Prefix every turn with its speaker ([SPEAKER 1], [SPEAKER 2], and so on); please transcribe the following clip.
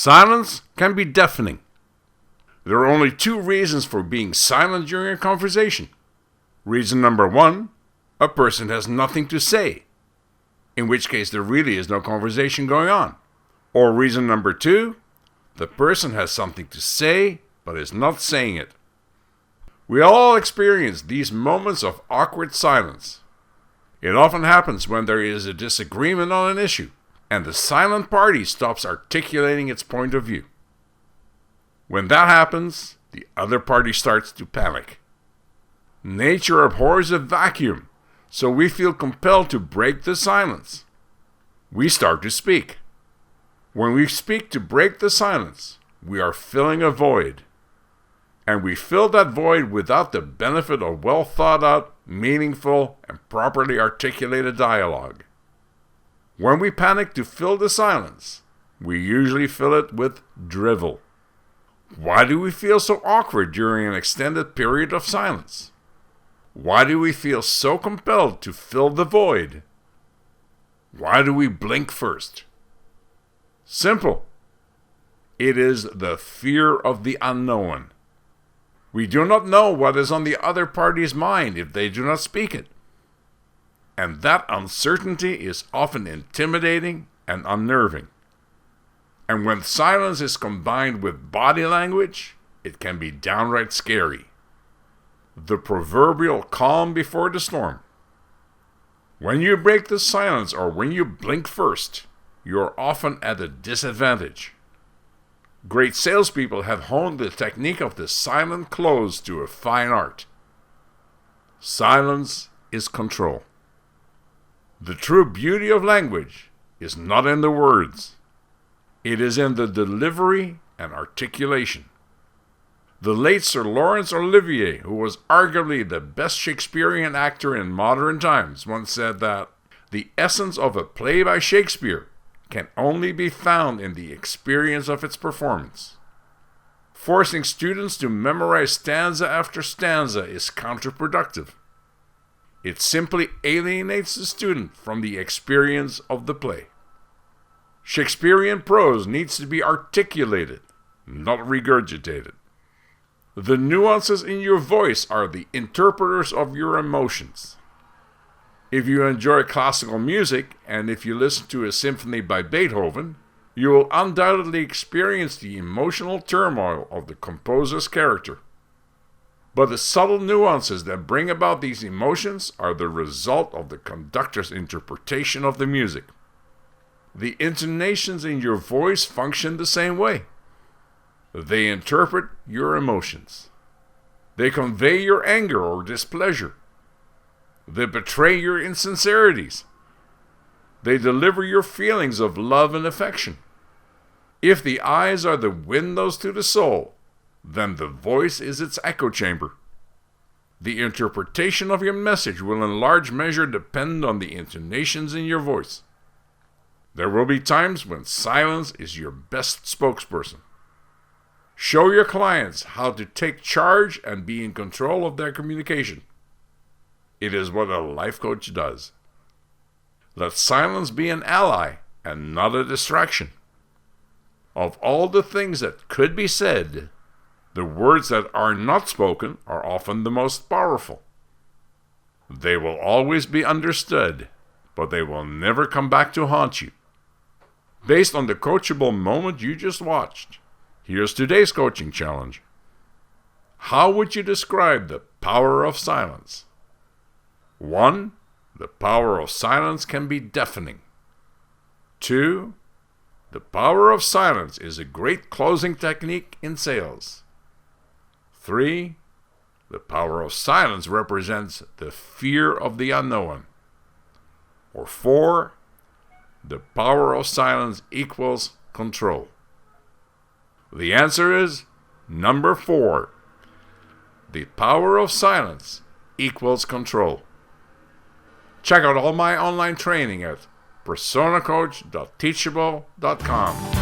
[SPEAKER 1] Silence can be deafening. There are only two reasons for being silent during a conversation. Reason number one, a person has nothing to say, in which case there really is no conversation going on. Or reason number two, the person has something to say, but is not saying it. We all experience these moments of awkward silence. It often happens when there is a disagreement on an issue, and the silent party stops articulating its point of view. When that happens, the other party starts to panic. Nature abhors a vacuum, so we feel compelled to break the silence. We start to speak. When we speak to break the silence, we are filling a void. And we fill that void without the benefit of well thought out, meaningful, and properly articulated dialogue. When we panic to fill the silence, we usually fill it with drivel. Why do we feel so awkward during an extended period of silence? Why do we feel so compelled to fill the void? Why do we blink first? Simple. It is the fear of the unknown. We do not know what is on the other party's mind if they do not speak it. And that uncertainty is often intimidating and unnerving. And when silence is combined with body language, it can be downright scary. The proverbial calm before the storm. When you break the silence or when you blink first, you are often at a disadvantage. Great salespeople have honed the technique of the silent close to a fine art. Silence is control. The true beauty of language is not in the words. It is in the delivery and articulation. The late Sir Laurence Olivier, who was arguably the best Shakespearean actor in modern times, once said that the essence of a play by Shakespeare can only be found in the experience of its performance. Forcing students to memorize stanza after stanza is counterproductive. It simply alienates the student from the experience of the play. Shakespearean prose needs to be articulated, not regurgitated. The nuances in your voice are the interpreters of your emotions. If you enjoy classical music, and if you listen to a symphony by Beethoven, you will undoubtedly experience the emotional turmoil of the composer's character. But the subtle nuances that bring about these emotions are the result of the conductor's interpretation of the music. The intonations in your voice function the same way. They interpret your emotions. They convey your anger or displeasure. They betray your insincerities. They deliver your feelings of love and affection. If the eyes are the windows to the soul, then the voice is its echo chamber. The interpretation of your message will in large measure depend on the intonations in your voice. There will be times when silence is your best spokesperson. Show your clients how to take charge and be in control of their communication. It is what a life coach does. Let silence be an ally and not a distraction. Of all the things that could be said, the words that are not spoken are often the most powerful. They will always be understood, but they will never come back to haunt you. Based on the coachable moment you just watched, here's today's coaching challenge. How would you describe the power of silence? 1. The power of silence can be deafening. 2. The power of silence is a great closing technique in sales. 3. The power of silence represents the fear of the unknown. Or 4. The power of silence equals control. The answer is number 4. The power of silence equals control. Check out all my online training at personacoach.teachable.com.